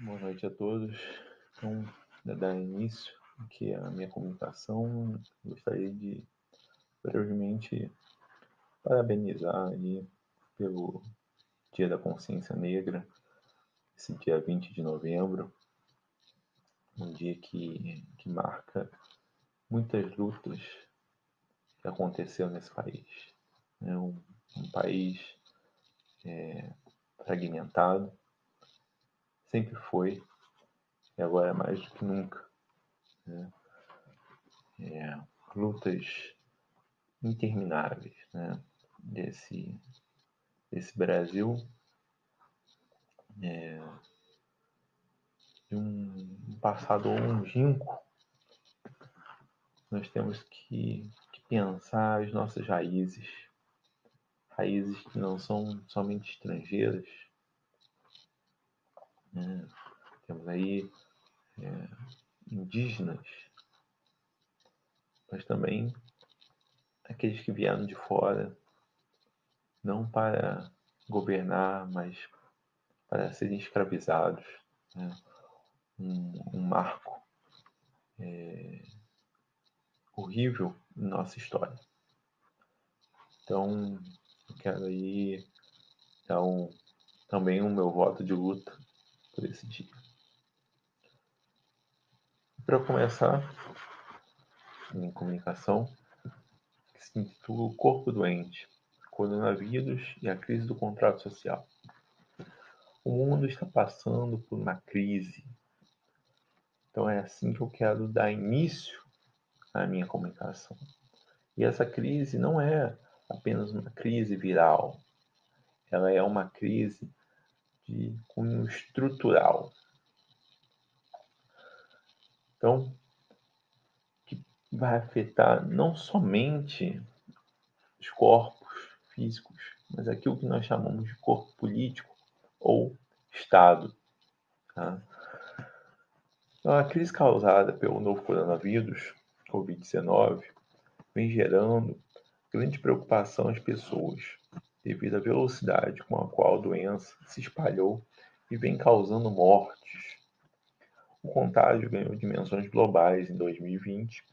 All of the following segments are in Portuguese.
Boa noite a todos. Então, para dar início aqui à minha comunicação, gostaria de brevemente parabenizar aí pelo Dia da Consciência Negra, esse dia 20 de novembro, um dia que marca muitas lutas que aconteceram nesse país. É um país fragmentado, sempre foi, e agora é mais do que nunca. Né? Lutas intermináveis, né? desse Brasil, de um passado longínquo. Nós temos que pensar as nossas raízes que não são somente estrangeiras, né? Temos aí indígenas, mas também aqueles que vieram de fora, não para governar, mas para serem escravizados. Né? Um marco horrível em nossa história. Então, eu quero aí dar também o meu voto de luta por esse dia. Para começar, minha comunicação, que se intitula O Corpo Doente, Coronavírus e a Crise do Contrato Social. O mundo está passando por uma crise. Então é assim que eu quero dar início à minha comunicação. E essa crise não é apenas uma crise viral, ela é uma crise de cunho estrutural. Então, que vai afetar não somente os corpos físicos, mas aquilo que nós chamamos de corpo político ou Estado. Tá? Então, a crise causada pelo novo coronavírus, Covid-19, vem gerando grande preocupação às pessoas, devido à velocidade com a qual a doença se espalhou e vem causando mortes. O contágio ganhou dimensões globais em 2020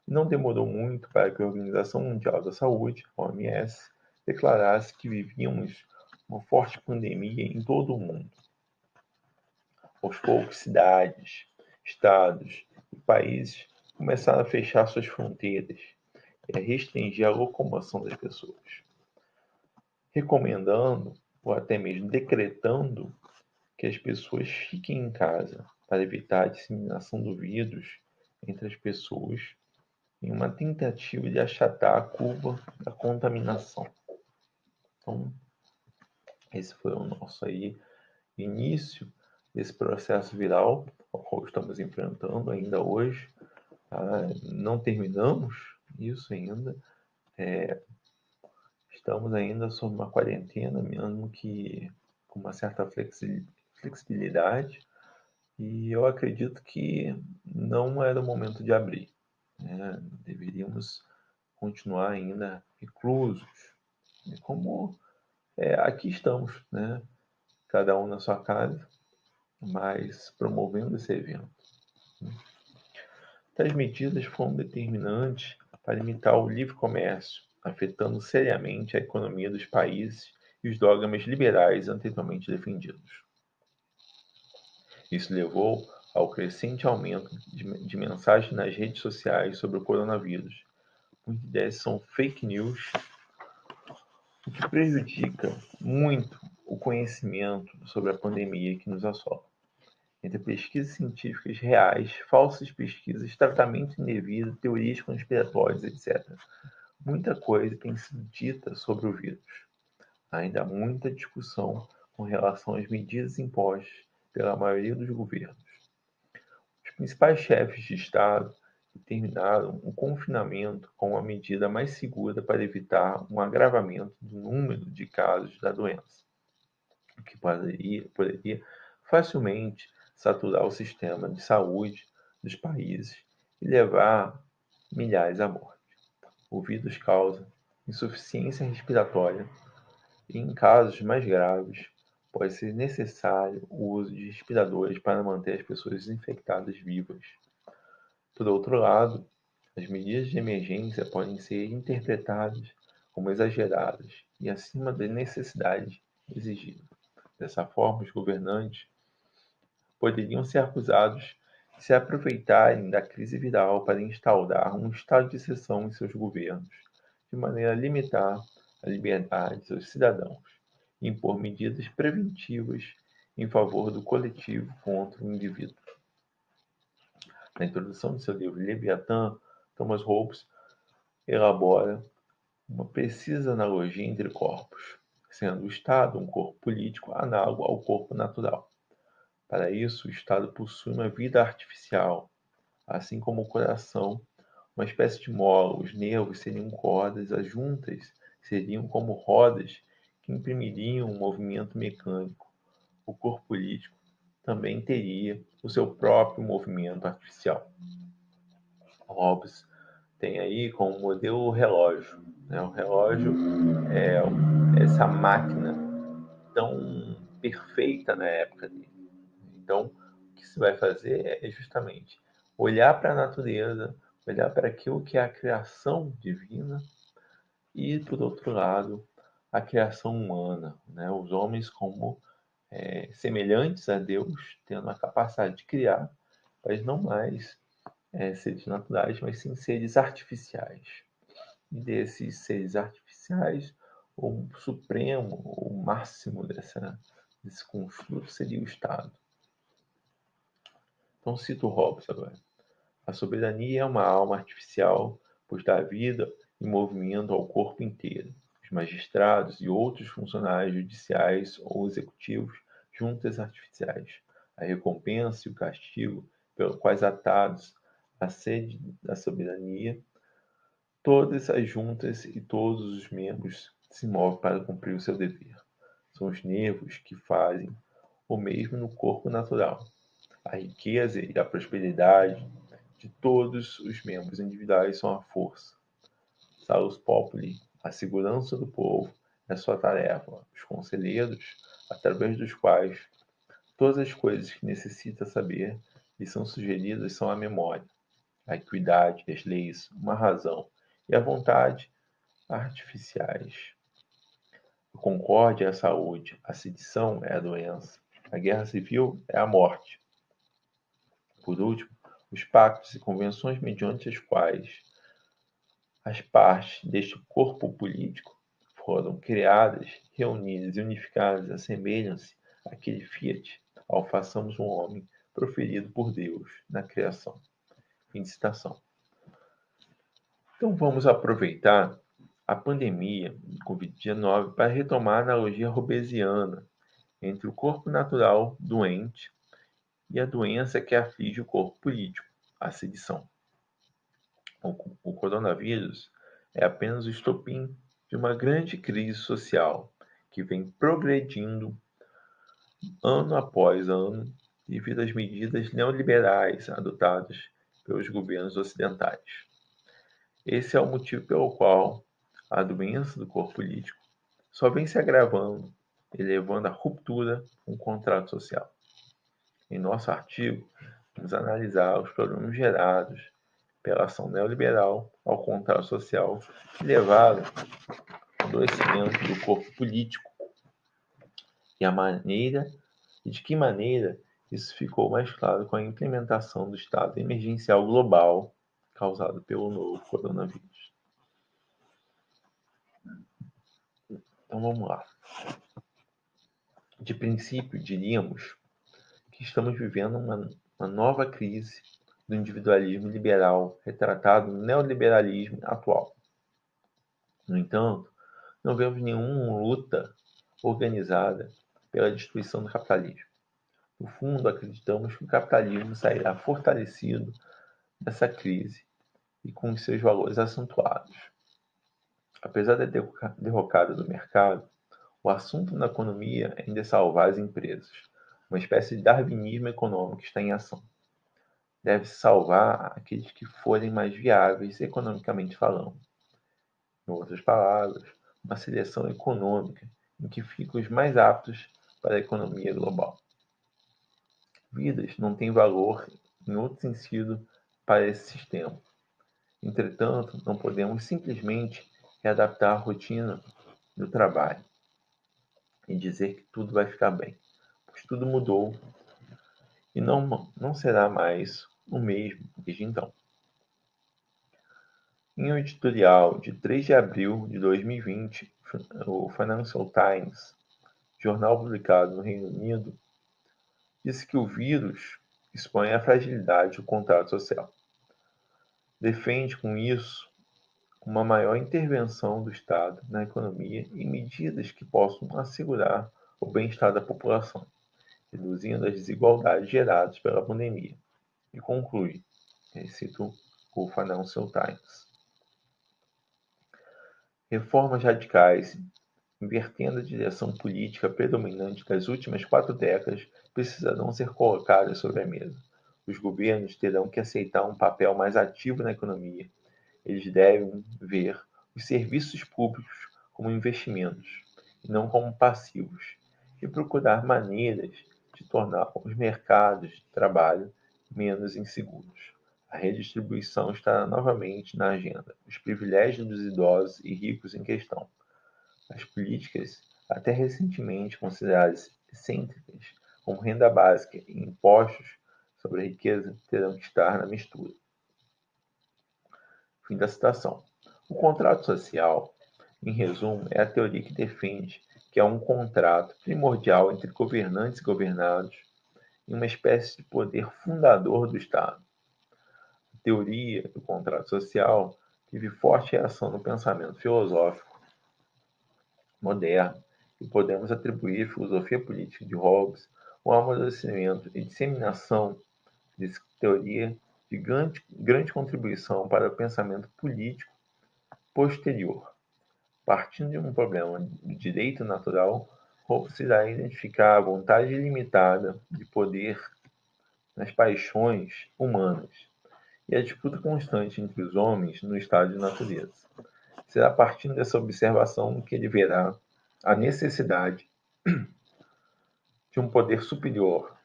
e não demorou muito para que a Organização Mundial da Saúde, a OMS, declarasse que vivíamos uma forte pandemia em todo o mundo. Aos poucos, cidades, estados e países começaram a fechar suas fronteiras e a restringir a locomoção das pessoas, recomendando ou até mesmo decretando que as pessoas fiquem em casa para evitar a disseminação do vírus entre as pessoas em uma tentativa de achatar a curva da contaminação. Então, esse foi o nosso início desse processo viral ao qual estamos enfrentando ainda hoje. Tá? Não terminamos isso ainda. Estamos ainda sob uma quarentena, mesmo que com uma certa flexibilidade, e eu acredito que não era o momento de abrir. Né? Deveríamos continuar ainda reclusos, como aqui estamos, né? Cada um na sua casa, mas promovendo esse evento. Tais medidas foram determinantes para limitar o livre comércio, afetando seriamente a economia dos países e os dogmas liberais anteriormente defendidos. Isso levou ao crescente aumento de mensagens nas redes sociais sobre o coronavírus. Muitas delas são fake news, o que prejudica muito o conhecimento sobre a pandemia que nos assola. Entre pesquisas científicas reais, falsas pesquisas, tratamento indevido, teorias conspiratórias, etc. Muita coisa tem sido dita sobre o vírus. Ainda há muita discussão com relação às medidas impostas pela maioria dos governos. Os principais chefes de Estado determinaram o confinamento como a medida mais segura para evitar um agravamento do número de casos da doença, o que poderia facilmente saturar o sistema de saúde dos países e levar milhares à morte. O vírus causa insuficiência respiratória e, em casos mais graves, pode ser necessário o uso de respiradores para manter as pessoas infectadas vivas. Por outro lado, as medidas de emergência podem ser interpretadas como exageradas e acima da necessidade exigida. Dessa forma, os governantes poderiam ser acusados de se aproveitarem da crise viral para instaurar um estado de exceção em seus governos, de maneira a limitar a liberdade dos cidadãos e impor medidas preventivas em favor do coletivo contra o indivíduo. Na introdução de seu livro Leviatã, Thomas Hobbes elabora uma precisa analogia entre corpos, sendo o Estado um corpo político análogo ao corpo natural. Para isso, o Estado possui uma vida artificial, assim como o coração, uma espécie de mola. Os nervos seriam cordas, as juntas seriam como rodas que imprimiriam um movimento mecânico. O corpo político também teria o seu próprio movimento artificial. Hobbes tem aí como modelo o relógio. Né? O relógio é essa máquina tão perfeita na época dele. Então, o que se vai fazer é justamente olhar para a natureza, olhar para aquilo que é a criação divina e, por outro lado, a criação humana, né? Os homens como semelhantes a Deus, tendo a capacidade de criar, mas não mais seres naturais, mas sim seres artificiais. E desses seres artificiais, o supremo, o máximo desse construto seria o Estado. Então cito Hobbes agora. A soberania é uma alma artificial, pois dá vida e movimento ao corpo inteiro. Os magistrados e outros funcionários judiciais ou executivos, juntas artificiais. A recompensa e o castigo, pelos quais atados à sede da soberania, todas as juntas e todos os membros se movem para cumprir o seu dever. São os nervos que fazem o mesmo no corpo natural. A riqueza e a prosperidade de todos os membros individuais são a força. Salus Populi, a segurança do povo, é sua tarefa. Os conselheiros, através dos quais todas as coisas que necessita saber lhe são sugeridas, são a memória, a equidade, as leis, uma razão e a vontade artificiais. A concórdia é a saúde, a sedição é a doença, a guerra civil é a morte. Por último, os pactos e convenções mediante as quais as partes deste corpo político foram criadas, reunidas e unificadas assemelham-se àquele fiat, ao façamos um homem, proferido por Deus na criação. Fim de citação. Então vamos aproveitar a pandemia de Covid-19 para retomar a analogia hobbesiana entre o corpo natural doente e a doença que aflige o corpo político, a sedição. O coronavírus é apenas o estopim de uma grande crise social que vem progredindo ano após ano devido às medidas neoliberais adotadas pelos governos ocidentais. Esse é o motivo pelo qual a doença do corpo político só vem se agravando e levando à ruptura com o contrato social. Em nosso artigo, vamos analisar os problemas gerados pela ação neoliberal ao contrato social que levaram ao adoecimento do corpo político e de que maneira isso ficou mais claro com a implementação do estado emergencial global causado pelo novo coronavírus. Então vamos lá. De princípio, diríamos que estamos vivendo uma nova crise do individualismo liberal retratado no neoliberalismo atual. No entanto, não vemos nenhuma luta organizada pela destruição do capitalismo. No fundo, acreditamos que o capitalismo sairá fortalecido dessa crise e com os seus valores acentuados. Apesar da derrocada do mercado, o assunto na economia ainda é salvar as empresas. Uma espécie de darwinismo econômico está em ação. Deve-se salvar aqueles que forem mais viáveis economicamente falando. Em outras palavras, uma seleção econômica em que ficam os mais aptos para a economia global. Vidas não têm valor em outro sentido para esse sistema. Entretanto, não podemos simplesmente readaptar a rotina do trabalho e dizer que tudo vai ficar bem, pois tudo mudou e não será mais o mesmo desde então. Em um editorial de 3 de abril de 2020, o Financial Times, jornal publicado no Reino Unido, disse que o vírus expõe a fragilidade do contrato social. Defende com isso uma maior intervenção do Estado na economia e medidas que possam assegurar o bem-estar da população, reduzindo as desigualdades geradas pela pandemia. E conclui, cito o Financial Times: reformas radicais, invertendo a direção política predominante das últimas 4 décadas, precisarão ser colocadas sobre a mesa. Os governos terão que aceitar um papel mais ativo na economia. Eles devem ver os serviços públicos como investimentos e não como passivos, e procurar maneiras de tornar os mercados de trabalho menos inseguros. A redistribuição estará novamente na agenda, os privilégios dos idosos e ricos em questão. As políticas, até recentemente consideradas excêntricas, como renda básica e impostos sobre a riqueza, terão que estar na mistura. Fim da citação. O contrato social, em resumo, é a teoria que defende que é um contrato primordial entre governantes e governados em uma espécie de poder fundador do Estado. A teoria do contrato social teve forte reação no pensamento filosófico moderno e podemos atribuir à filosofia política de Hobbes o amadurecimento e disseminação dessa teoria de grande contribuição para o pensamento político posterior. Partindo de um problema do direito natural, Hobbes irá identificar a vontade ilimitada de poder nas paixões humanas e a disputa constante entre os homens no estado de natureza. Será partindo dessa observação que ele verá a necessidade de um poder superior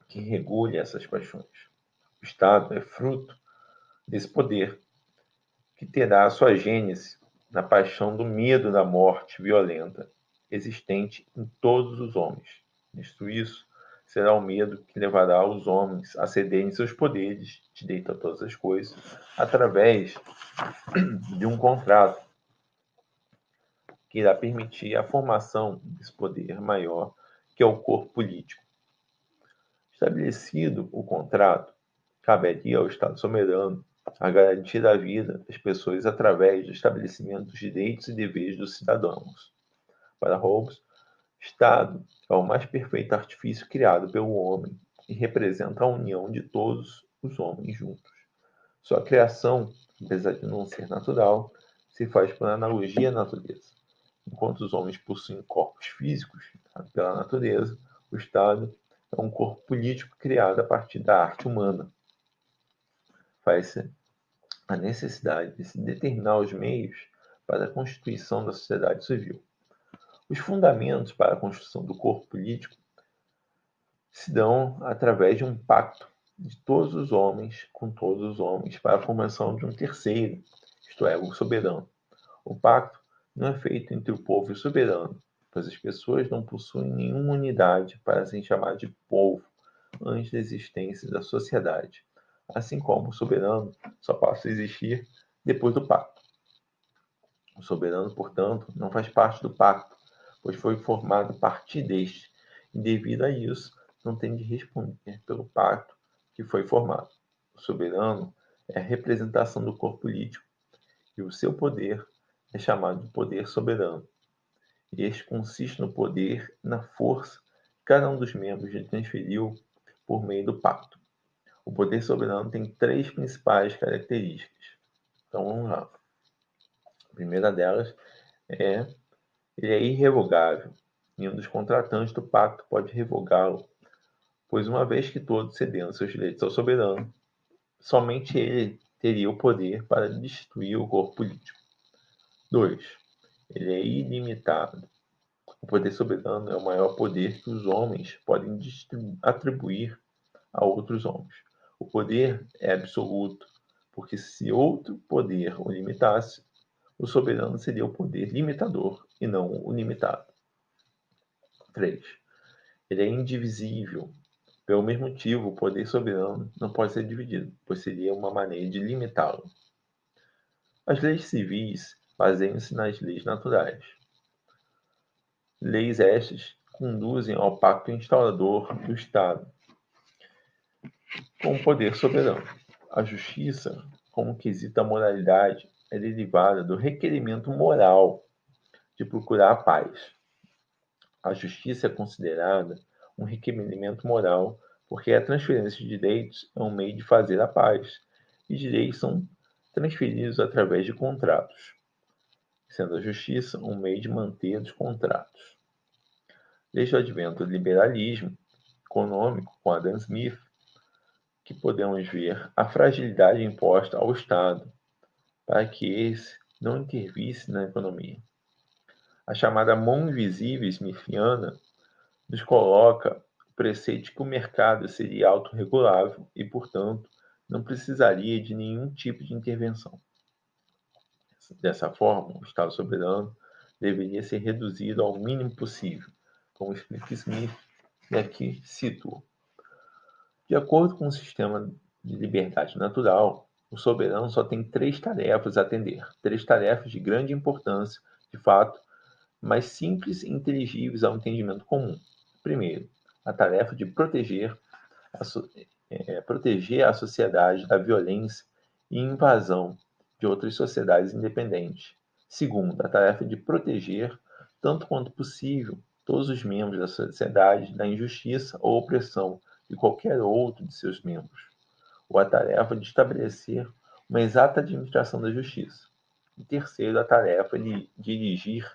que regule essas paixões. O Estado é fruto desse poder, que terá a sua gênese na paixão do medo da morte violenta existente em todos os homens. Visto isso, será o medo que levará os homens a cederem seus poderes, direito a todas as coisas, através de um contrato que irá permitir a formação desse poder maior, que é o corpo político. Estabelecido o contrato, caberia ao Estado soberano a garantir a vida das pessoas através do estabelecimento dos direitos e deveres dos cidadãos. Para Hobbes, Estado é o mais perfeito artifício criado pelo homem e representa a união de todos os homens juntos. Sua criação, apesar de não ser natural, se faz por analogia à natureza. Enquanto os homens possuem corpos físicos pela natureza, o Estado é um corpo político criado a partir da arte humana. Faz-se a necessidade de se determinar os meios para a constituição da sociedade civil. Os fundamentos para a construção do corpo político se dão através de um pacto de todos os homens com todos os homens para a formação de um terceiro, isto é, o soberano. O pacto não é feito entre o povo e o soberano, pois as pessoas não possuem nenhuma unidade para se chamar de povo antes da existência da sociedade, assim como o soberano só passa a existir depois do pacto. O soberano, portanto, não faz parte do pacto, pois foi formado a partir deste, e devido a isso, não tem de responder pelo pacto que foi formado. O soberano é a representação do corpo político, e o seu poder é chamado de poder soberano. E este consiste no poder e na força que cada um dos membros lhe transferiu por meio do pacto. O poder soberano tem 3 principais características. Então vamos lá. A primeira delas é ele é irrevogável. Nenhum dos contratantes do pacto pode revogá-lo, pois uma vez que todos cedendo seus direitos ao soberano, somente ele teria o poder para destituir o corpo político. 2. Ele é ilimitado. O poder soberano é o maior poder que os homens podem atribuir a outros homens. O poder é absoluto, porque se outro poder o limitasse, o soberano seria o poder limitador e não o limitado. 3. Ele é indivisível. Pelo mesmo motivo, o poder soberano não pode ser dividido, pois seria uma maneira de limitá-lo. As leis civis baseiam-se nas leis naturais. Leis estas conduzem ao pacto instaurador do Estado com o poder soberano. A justiça, como quesito da moralidade, é derivada do requerimento moral de procurar a paz. A justiça é considerada um requerimento moral porque a transferência de direitos é um meio de fazer a paz, e direitos são transferidos através de contratos, sendo a justiça um meio de manter os contratos. Desde o advento do liberalismo econômico com Adam Smith, que podemos ver a fragilidade imposta ao Estado para que esse não intervisse na economia. A chamada mão invisível smithiana nos coloca o preceito de que o mercado seria autorregulável e, portanto, não precisaria de nenhum tipo de intervenção. Dessa forma, o Estado soberano deveria ser reduzido ao mínimo possível, como explica Smith, e aqui cito. De acordo com o sistema de liberdade natural, o soberano só tem 3 tarefas a atender, 3 tarefas de grande importância, de fato, mas simples e inteligíveis ao entendimento comum. Primeiro, a tarefa de proteger a sociedade da violência e invasão de outras sociedades independentes. Segundo, a tarefa de proteger, tanto quanto possível, todos os membros da sociedade da injustiça ou opressão de qualquer outro de seus membros, ou a tarefa de estabelecer uma exata administração da justiça. E terceiro, a tarefa de dirigir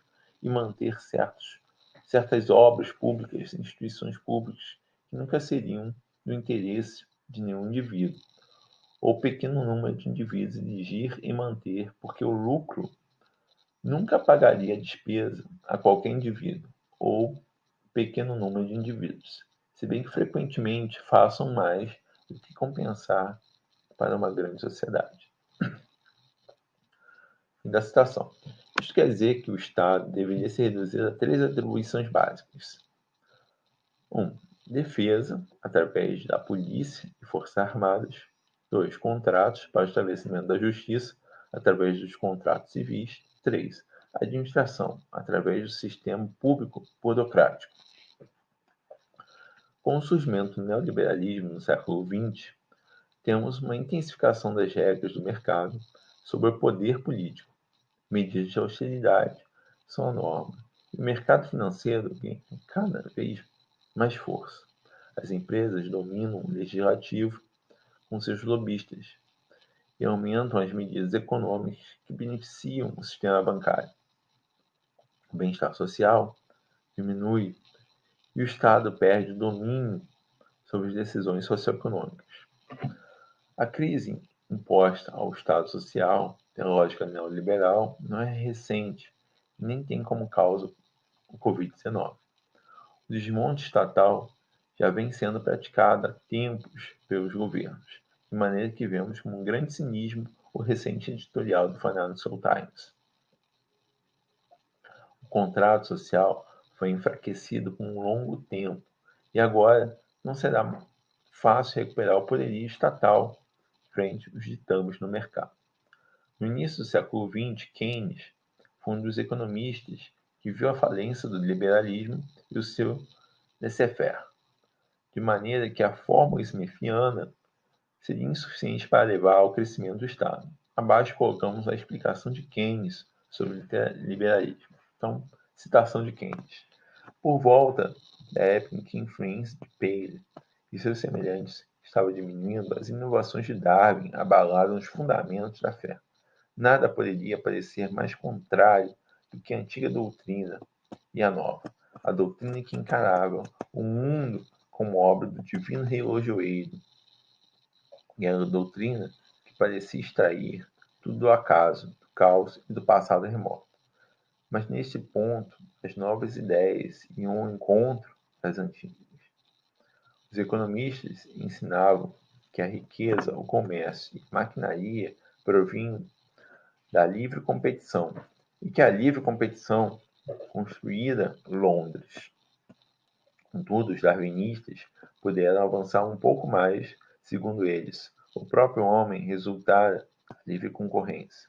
e manter certas obras públicas, instituições públicas, que nunca seriam do interesse de nenhum indivíduo, ou pequeno número de indivíduos dirigir e manter, porque o lucro nunca pagaria a despesa a qualquer indivíduo, ou pequeno número de indivíduos, se bem que frequentemente façam mais do que compensar para uma grande sociedade. Fim da citação. Isto quer dizer que o Estado deveria ser reduzido a 3 atribuições básicas. 1. Defesa, através da polícia e forças armadas. 2. Contratos para o estabelecimento da justiça, através dos contratos civis. 3. Administração, através do sistema público burocrático. Com o surgimento do neoliberalismo no século XX, temos uma intensificação das regras do mercado sobre o poder político. Medidas de austeridade são a norma, e o mercado financeiro ganha cada vez mais força. As empresas dominam o legislativo com seus lobistas e aumentam as medidas econômicas que beneficiam o sistema bancário. O bem-estar social diminui e o Estado perde o domínio sobre as decisões socioeconômicas. A crise imposta ao Estado social pela lógica neoliberal não é recente e nem tem como causa o Covid-19. O desmonte estatal já vem sendo praticado há tempos pelos governos, de maneira que vemos com um grande cinismo o recente editorial do Financial Times. O contrato social foi enfraquecido por um longo tempo e agora não será fácil recuperar o poderio estatal frente aos ditames no mercado. No início do século XX, Keynes foi um dos economistas que viu a falência do liberalismo e o seu laissez-faire, de maneira que a fórmula smithiana seria insuficiente para levar ao crescimento do Estado. Abaixo colocamos a explicação de Keynes sobre o liberalismo. Então, citação de Keynes. Por volta da época em que a influência de Paley e seus semelhantes estava diminuindo, as inovações de Darwin abalaram os fundamentos da fé. Nada poderia parecer mais contrário do que a antiga doutrina e a nova. A doutrina que encarava o mundo como obra do divino relojoeiro, e a doutrina que parecia extrair tudo do acaso, do caos e do passado remoto. Mas neste ponto, as novas ideias iam ao encontro das antigas. Os economistas ensinavam que a riqueza, o comércio e a maquinaria provinham da livre competição e que a livre competição construíra Londres. Contudo, os darwinistas puderam avançar um pouco mais, segundo eles. O próprio homem resultara da livre concorrência.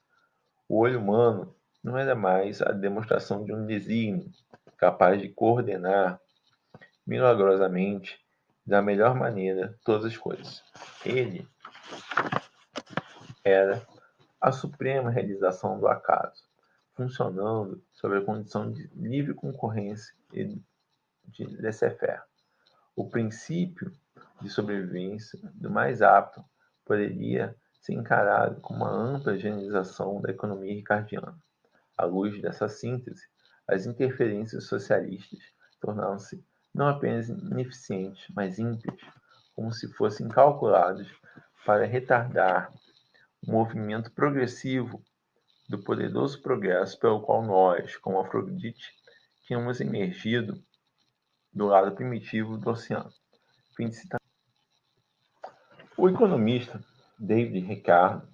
O olho humano não era mais a demonstração de um desígnio capaz de coordenar milagrosamente, da melhor maneira, todas as coisas. Ele era a suprema realização do acaso, funcionando sob a condição de livre concorrência e de laissez-faire. O princípio de sobrevivência do mais apto poderia ser encarado como uma ampla generalização da economia ricardiana. À luz dessa síntese, as interferências socialistas tornaram-se não apenas ineficientes, mas ímpias, como se fossem calculadas para retardar o movimento progressivo do poderoso progresso pelo qual nós, como Afrodite, tínhamos emergido do lado primitivo do oceano. Fim de citação. O economista David Ricardo,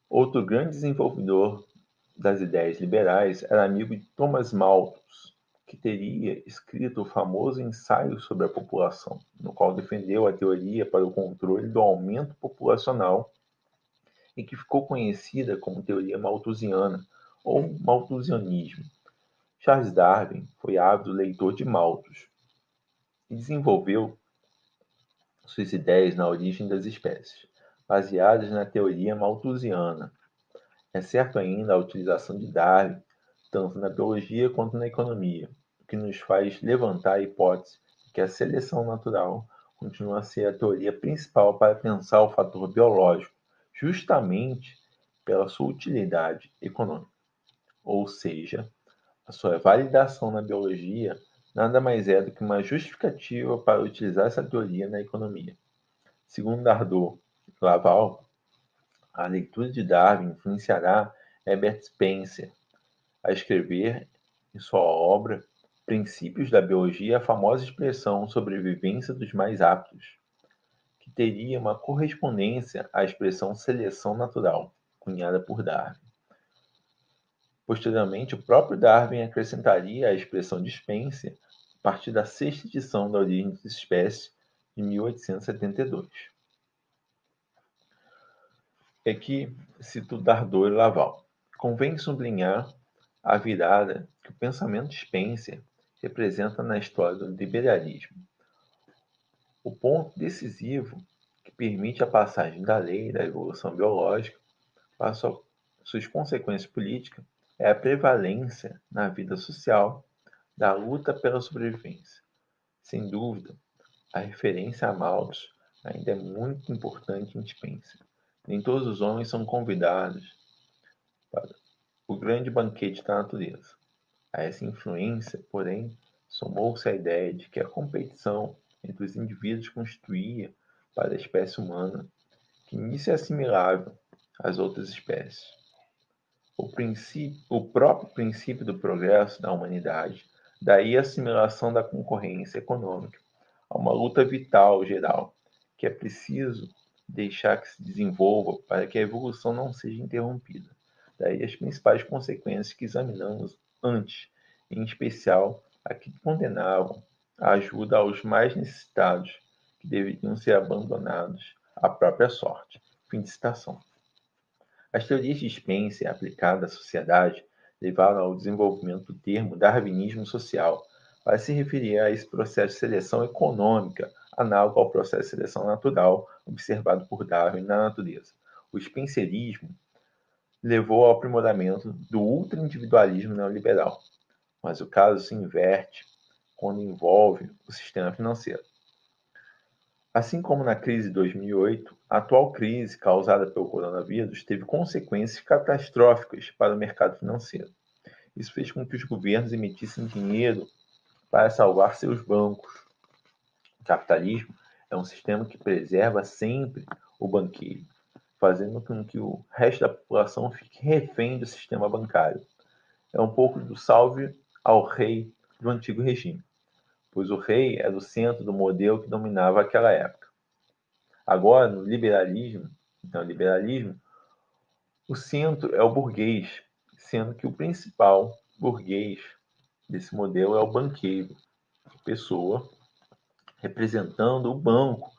outro grande desenvolvedor das ideias liberais, era amigo de Thomas Malthus, que teria escrito o famoso Ensaio sobre a População, no qual defendeu a teoria para o controle do aumento populacional e que ficou conhecida como teoria malthusiana ou malthusianismo. Charles Darwin foi ávido leitor de Malthus e desenvolveu suas ideias na origem das espécies, baseadas na teoria malthusiana. É certo ainda a utilização de Darwin, tanto na biologia quanto na economia, o que nos faz levantar a hipótese de que a seleção natural continua a ser a teoria principal para pensar o fator biológico, justamente pela sua utilidade econômica. Ou seja, a sua validação na biologia nada mais é do que uma justificativa para utilizar essa teoria na economia. Segundo Dardot e Laval, a leitura de Darwin influenciará Herbert Spencer a escrever em sua obra Princípios da Biologia a famosa expressão sobrevivência dos mais aptos, que teria uma correspondência à expressão seleção natural, cunhada por Darwin. Posteriormente, o próprio Darwin acrescentaria a expressão de Spencer a partir da sexta edição da Origem das Espécies, de 1872. Aqui cito Dardot e Laval. Convém sublinhar a virada que o pensamento de Spencer representa na história do liberalismo. O ponto decisivo que permite a passagem da lei da evolução biológica para suas consequências políticas é a prevalência na vida social da luta pela sobrevivência. Sem dúvida, a referência a Malthus ainda é muito importante em Spencer. Nem todos os homens são convidados para o grande banquete da natureza. A essa influência, porém, somou-se a ideia de que a competição entre os indivíduos constituía, para a espécie humana, que nisso é assimilável às outras espécies. O próprio princípio do progresso da humanidade, daí a assimilação da concorrência econômica a uma luta vital geral, que é preciso deixar que se desenvolva para que a evolução não seja interrompida. Daí as principais consequências que examinamos antes, em especial a que condenavam a ajuda aos mais necessitados, que deveriam ser abandonados à própria sorte. Fim de citação. As teorias de Spencer aplicadas à sociedade levaram ao desenvolvimento do termo darwinismo social, para se referir a esse processo de seleção econômica, análogo ao processo de seleção natural observado por Darwin na natureza. O spencerismo levou ao aprimoramento do ultra-individualismo neoliberal, mas o caso se inverte quando envolve o sistema financeiro. Assim como na crise de 2008, a atual crise causada pelo coronavírus teve consequências catastróficas para o mercado financeiro. Isso fez com que os governos emitissem dinheiro para salvar seus bancos. O capitalismo é um sistema que preserva sempre o banqueiro, fazendo com que o resto da população fique refém do sistema bancário. é um pouco do salve ao rei do antigo regime, pois o rei era o centro do modelo que dominava aquela época. Agora, no liberalismo, o centro é o burguês, sendo que o principal burguês desse modelo é o banqueiro, pessoa representando o banco,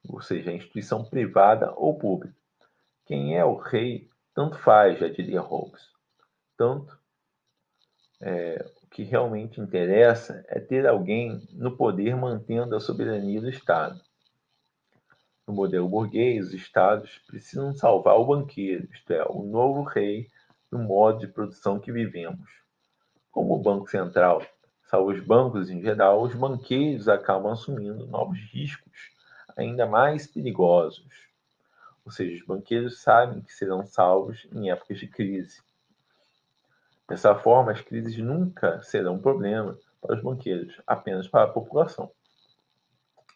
ou seja, a instituição privada ou pública. Quem é o rei, tanto faz, já diria Hobbes. Tanto o que realmente interessa é ter alguém no poder mantendo a soberania do Estado. No modelo burguês, os estados precisam salvar o banqueiro, isto é, o novo rei, do modo de produção que vivemos. Como o Banco Central salva os bancos em geral, os banqueiros acabam assumindo novos riscos ainda mais perigosos. Ou seja, os banqueiros sabem que serão salvos em épocas de crise. Dessa forma, as crises nunca serão um problema para os banqueiros, apenas para a população.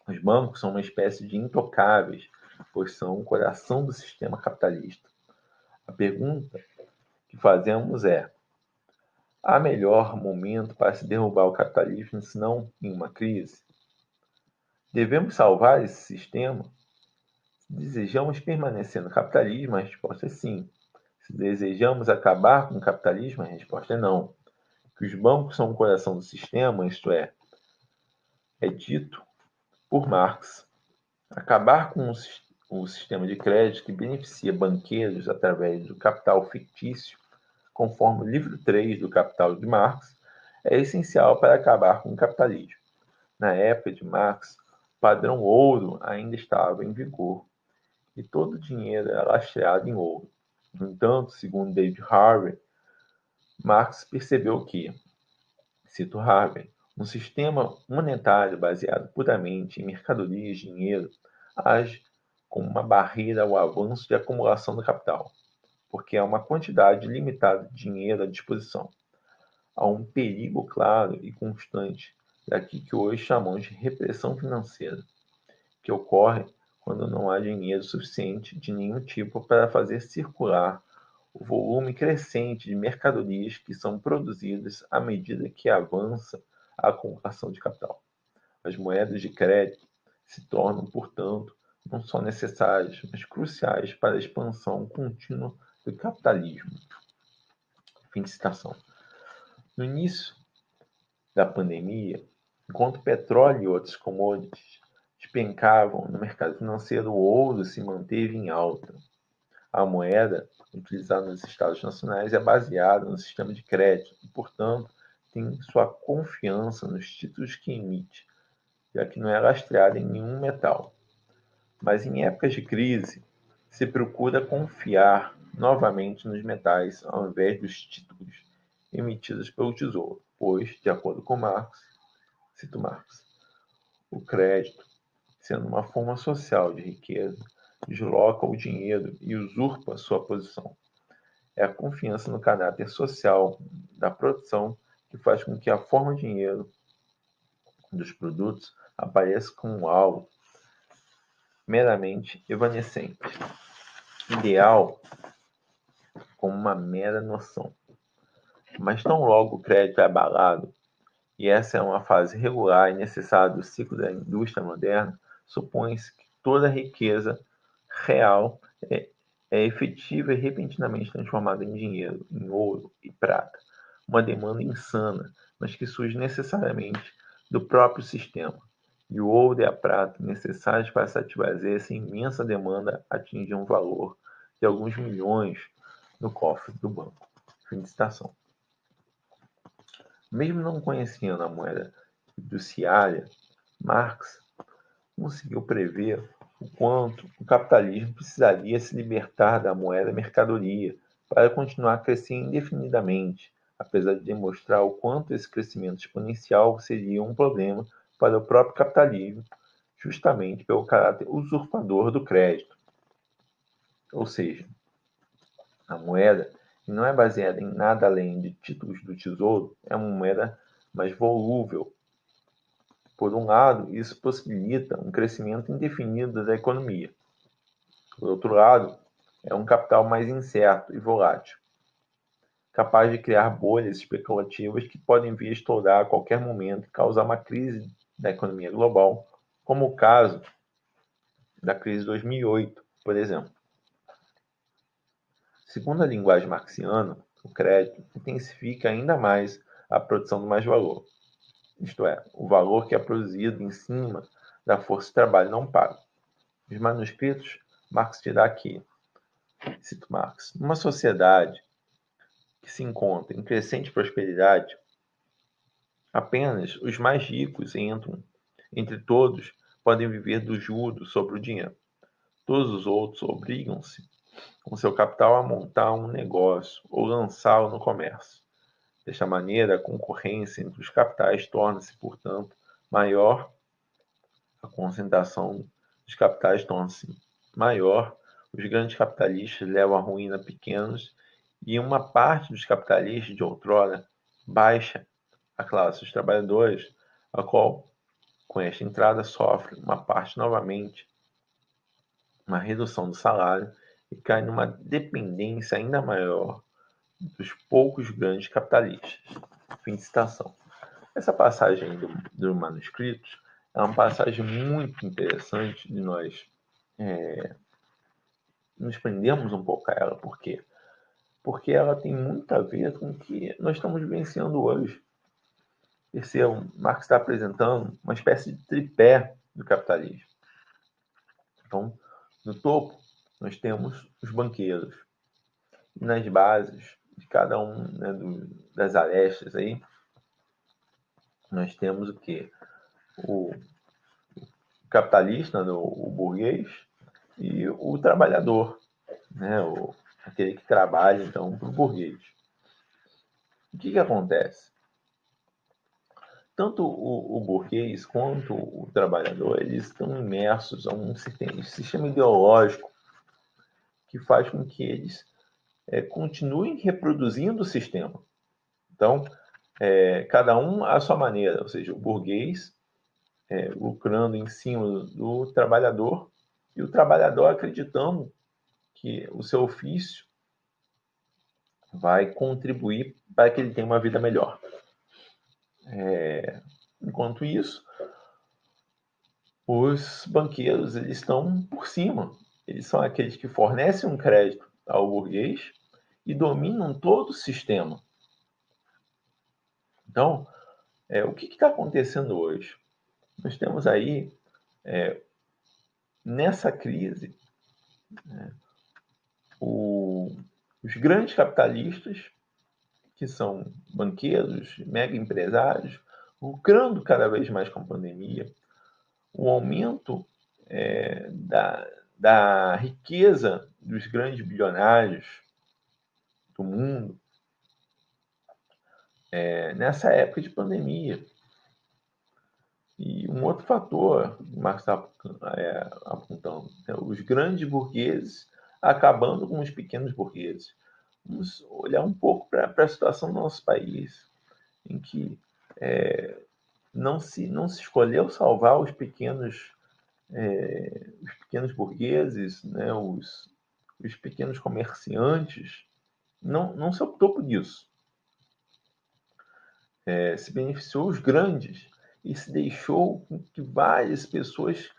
Os bancos são uma espécie de intocáveis, pois são o coração do sistema capitalista. A pergunta que fazemos é: há melhor momento para se derrubar o capitalismo senão em uma crise? Devemos salvar esse sistema? Se desejamos permanecer no capitalismo, a resposta é sim. Se desejamos acabar com o capitalismo, a resposta é não. Que os bancos são o coração do sistema, isto é dito por Marx. Acabar com o sistema de crédito que beneficia banqueiros através do capital fictício, conforme o livro 3 do Capital de Marx, é essencial para acabar com o capitalismo. Na época de Marx, o padrão ouro ainda estava em vigor e todo o dinheiro era lastreado em ouro. No entanto, segundo David Harvey, Marx percebeu que, cito Harvey, um sistema monetário baseado puramente em mercadorias e dinheiro age como uma barreira ao avanço de acumulação do capital, porque há uma quantidade limitada de dinheiro à disposição. Há um perigo claro e constante daqui que hoje chamamos de repressão financeira, que ocorre quando não há dinheiro suficiente de nenhum tipo para fazer circular o volume crescente de mercadorias que são produzidas à medida que avança a acumulação de capital. As moedas de crédito se tornam, portanto, não só necessárias, mas cruciais para a expansão contínua do capitalismo. Fim de citação. No início da pandemia, enquanto o petróleo e outros commodities despencavam no mercado financeiro, o ouro se manteve em alta. A moeda utilizada nos Estados nacionais é baseada no sistema de crédito e, portanto, tem sua confiança nos títulos que emite, já que não é lastreada em nenhum metal. Mas em épocas de crise, se procura confiar novamente nos metais ao invés dos títulos emitidos pelo Tesouro, pois, de acordo com Marx, cito Marx, o crédito, sendo uma forma social de riqueza, desloca o dinheiro e usurpa sua posição. É a confiança no caráter social da produção que faz com que a forma dinheiro dos produtos apareça como algo meramente evanescente, ideal como uma mera noção. Mas tão logo o crédito é abalado, e essa é uma fase regular e necessária do ciclo da indústria moderna, supõe-se que toda a riqueza real é efetiva e repentinamente transformada em dinheiro, em ouro e prata. Uma demanda insana, mas que surge necessariamente do próprio sistema. E o ouro e a prata necessários para satisfazer essa imensa demanda atingem um valor de alguns milhões no cofre do banco. Fim de citação. Mesmo não conhecendo a moeda fiduciária, Marx conseguiu prever o quanto o capitalismo precisaria se libertar da moeda mercadoria para continuar a crescer indefinidamente, apesar de demonstrar o quanto esse crescimento exponencial seria um problema para o próprio capitalismo, justamente pelo caráter usurpador do crédito. Ou seja, a moeda, que não é baseada em nada além de títulos do tesouro, é uma moeda mais volúvel. Por um lado, isso possibilita um crescimento indefinido da economia. Por outro lado, é um capital mais incerto e volátil. capaz de criar bolhas especulativas que podem vir a estourar a qualquer momento e causar uma crise da economia global, como o caso da crise de 2008, por exemplo. Segundo a linguagem marxiana, o crédito intensifica ainda mais a produção do mais-valor, isto é, o valor que é produzido em cima da força de trabalho não paga. Nos manuscritos, Marx dirá que, cito Marx, numa sociedade que se encontra em crescente prosperidade, apenas os mais ricos entram, entre todos, podem viver do juro sobre o dinheiro. Todos os outros obrigam-se, com seu capital, a montar um negócio ou lançá-lo no comércio. Desta maneira, a concorrência entre os capitais torna-se, portanto, maior, a concentração dos capitais torna-se maior, os grandes capitalistas levam à ruína pequenos e uma parte dos capitalistas de outrora baixa a classe dos trabalhadores, a qual, com esta entrada, sofre uma parte novamente, uma redução do salário e cai numa dependência ainda maior dos poucos grandes capitalistas. Fim de citação. Essa passagem do manuscritos é uma passagem muito interessante de nós nos prendermos um pouco a ela. Por quê? Porque ela tem muito a ver com o que nós estamos vivenciando hoje. Percebam, Marx está apresentando uma espécie de tripé do capitalismo. Então, no topo, nós temos os banqueiros. E nas bases de cada um, né, das arestas aí, nós temos o quê? O capitalista, né, o burguês, e o trabalhador, né, aquele que trabalha, então, para o burguês. O que acontece? Tanto o burguês quanto o trabalhador, eles estão imersos a um sistema ideológico que faz com que eles continuem reproduzindo o sistema. Então, cada um à sua maneira, ou seja, o burguês lucrando em cima do trabalhador e o trabalhador acreditando que o seu ofício vai contribuir para que ele tenha uma vida melhor. Enquanto isso, os banqueiros eles estão por cima. Eles são aqueles que fornecem um crédito ao burguês e dominam todo o sistema. Então, o que está acontecendo hoje? Nós temos aí, nessa crise, os grandes capitalistas, que são banqueiros, mega empresários, lucrando cada vez mais com a pandemia, o aumento da riqueza dos grandes bilionários do mundo nessa época de pandemia. E um outro fator que o Marx está apontando, os grandes burgueses acabando com os pequenos burgueses. Vamos olhar um pouco para a situação do nosso país, em que não se escolheu salvar os pequenos burgueses, né, os pequenos comerciantes, não se optou por isso. Se beneficiou os grandes e se deixou que várias pessoas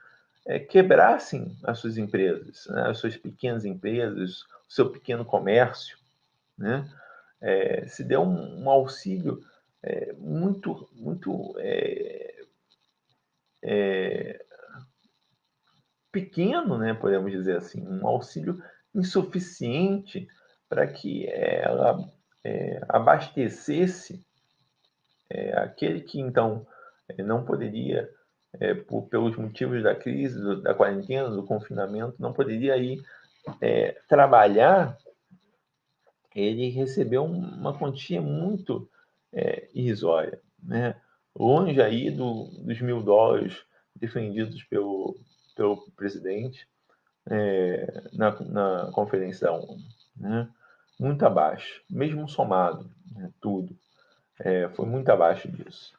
quebrassem as suas empresas, né, as suas pequenas empresas, o seu pequeno comércio, né? Se deu um auxílio muito pequeno, né, podemos dizer assim, um auxílio insuficiente para que ela abastecesse aquele que então não poderia, pelos motivos da crise, da quarentena, do confinamento, não poderia ir trabalhar. Ele recebeu uma quantia muito irrisória, né? Longe aí dos $1.000 defendidos pelo presidente na conferência da ONU, né? Muito abaixo, mesmo somado, né, tudo, foi muito abaixo disso.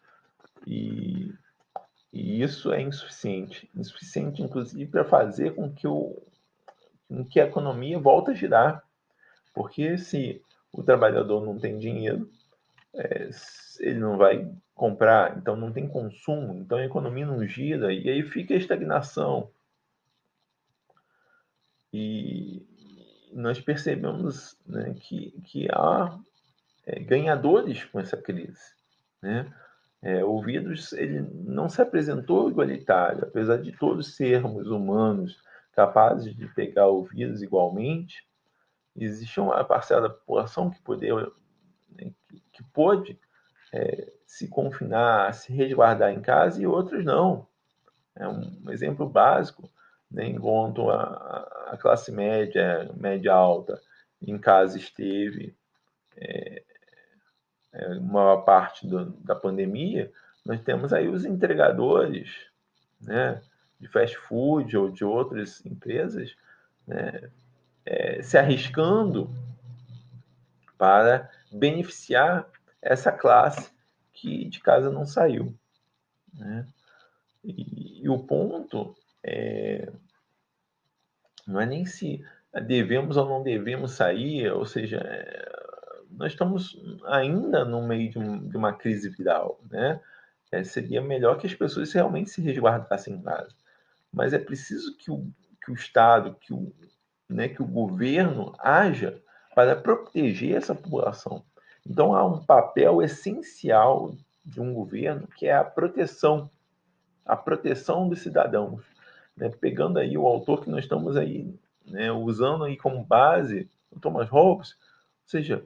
E isso é insuficiente inclusive para fazer com que a economia volte a girar, porque se o trabalhador não tem dinheiro, ele não vai comprar, então não tem consumo, então a economia não gira e aí fica a estagnação. E nós percebemos, né, que há ganhadores com essa crise, né? O vírus ele não se apresentou igualitário, apesar de todos sermos humanos capazes de pegar o vírus igualmente, existe uma parcela da população que né, que pôde se confinar, se resguardar em casa e outros não. É um exemplo básico, né, enquanto a classe média, média alta, em casa esteve uma parte da pandemia, nós temos aí os entregadores, né, de fast food ou de outras empresas, né, se arriscando para beneficiar essa classe que de casa não saiu, né? E o ponto não é nem se devemos ou não devemos sair, ou seja, nós estamos ainda no meio de uma crise viral, né? Seria melhor que as pessoas realmente se resguardassem em casa. Mas é preciso que o Estado, que o governo haja para proteger essa população. Então, há um papel essencial de um governo que é a proteção dos cidadãos. Né? Pegando aí o autor que nós estamos aí, né, usando aí como base, o Thomas Hobbes, ou seja,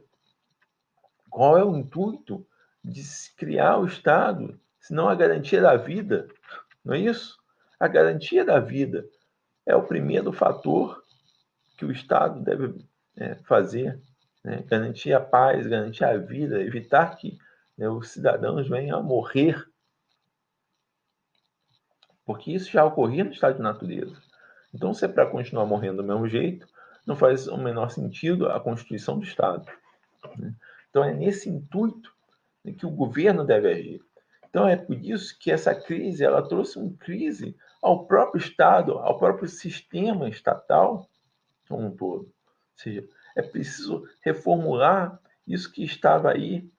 qual é o intuito de se criar o Estado, se não a garantia da vida? Não é isso? A garantia da vida é o primeiro fator que o Estado deve fazer, né? Garantir a paz, garantir a vida, evitar que, né, os cidadãos venham a morrer, porque isso já ocorria no estado de natureza. Então, se é para continuar morrendo do mesmo jeito, não faz o menor sentido a constituição do Estado, né? Então, é nesse intuito, né, que o governo deve agir. Então, é por isso que essa crise ela trouxe uma crise ao próprio Estado, ao próprio sistema estatal como um todo. Ou seja, é preciso reformular isso que estava aí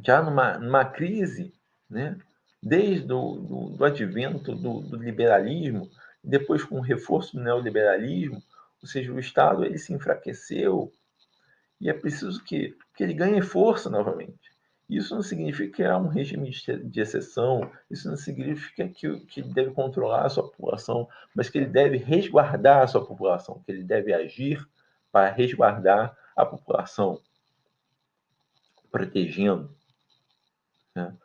já numa crise, né? Desde do advento do liberalismo, depois com o reforço do neoliberalismo, ou seja, o Estado ele se enfraqueceu e é preciso que ele ganhe força novamente. Isso não significa que é um regime de exceção, isso não significa que ele deve controlar a sua população, mas que ele deve resguardar a sua população, que ele deve agir para resguardar a população, protegendo, né?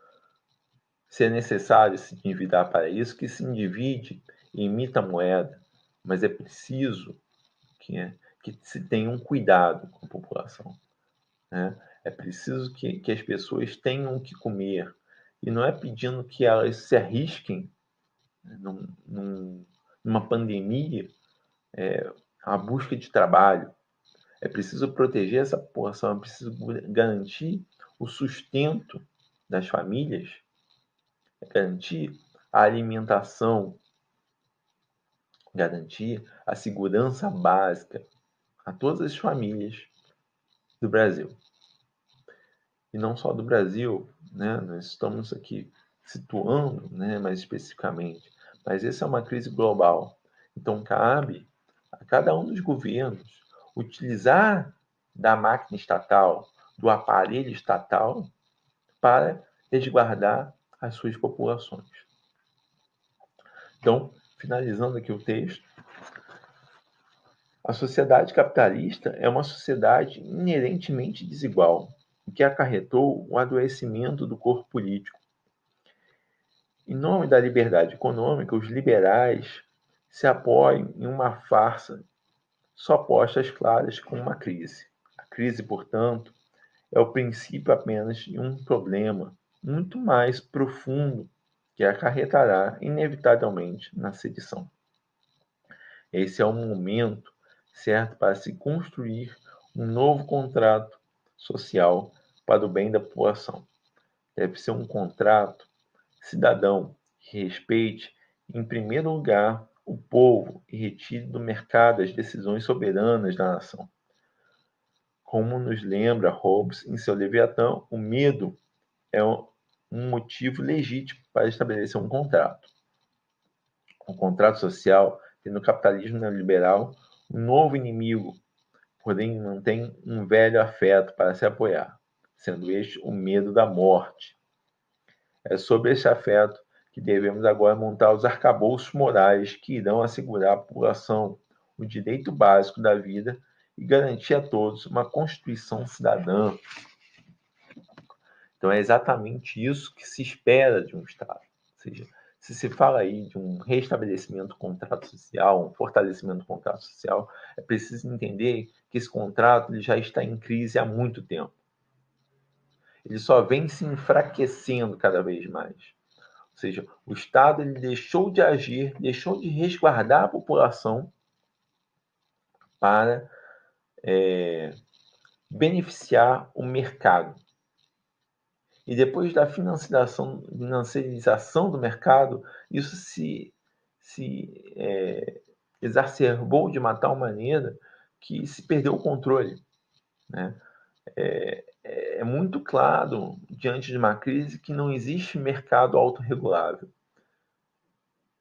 Se é necessário se endividar para isso, que se endivide e imita a moeda, mas é preciso que se tenha um cuidado com a população, né? É preciso que as pessoas tenham o que comer. E não é pedindo que elas se arrisquem, né, numa pandemia, à busca de trabalho. É preciso proteger essa população, é preciso garantir o sustento das famílias, garantir a alimentação, garantir a segurança básica a todas as famílias do Brasil. E não só do Brasil, né? Nós estamos aqui situando, né, mais especificamente, mas essa é uma crise global. Então, cabe a cada um dos governos utilizar da máquina estatal, do aparelho estatal, para resguardar as suas populações. Então, finalizando aqui o texto, a sociedade capitalista é uma sociedade inerentemente desigual, o que acarretou o adoecimento do corpo político. Em nome da liberdade econômica, os liberais se apoiam em uma farsa só posta às claras com uma crise. A crise, portanto, é o princípio apenas de um problema muito mais profundo que acarretará inevitavelmente na sedição. Esse é o momento certo para se construir um novo contrato social para o bem da população. Deve ser um contrato cidadão que respeite, em primeiro lugar, o povo e retire do mercado as decisões soberanas da nação. Como nos lembra Hobbes em seu Leviatã, o medo é um motivo legítimo para estabelecer um contrato. O contrato social tem no capitalismo neoliberal um novo inimigo, porém mantém um velho afeto para se apoiar, sendo este o medo da morte. É sobre esse afeto que devemos agora montar os arcabouços morais que irão assegurar à população o direito básico da vida e garantir a todos uma Constituição cidadã. Então é exatamente isso que se espera de um Estado. Ou seja, se se fala aí de um restabelecimento do contrato social, um fortalecimento do contrato social, é preciso entender que esse contrato ele já está em crise há muito tempo. Ele só vem se enfraquecendo cada vez mais. Ou seja, o Estado ele deixou de agir, deixou de resguardar a população para beneficiar o mercado. E depois da financiarização do mercado, isso se exacerbou de uma tal maneira que se perdeu o controle. Né? É muito claro, diante de uma crise, que não existe mercado autorregulável.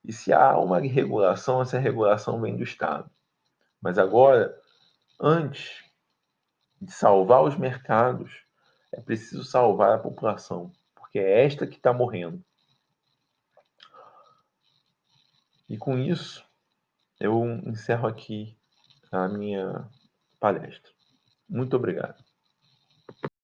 E se há uma regulação, essa regulação vem do Estado. Mas agora, antes de salvar os mercados, é preciso salvar a população, porque é esta que está morrendo. E com isso, eu encerro aqui a minha palestra. Muito obrigado.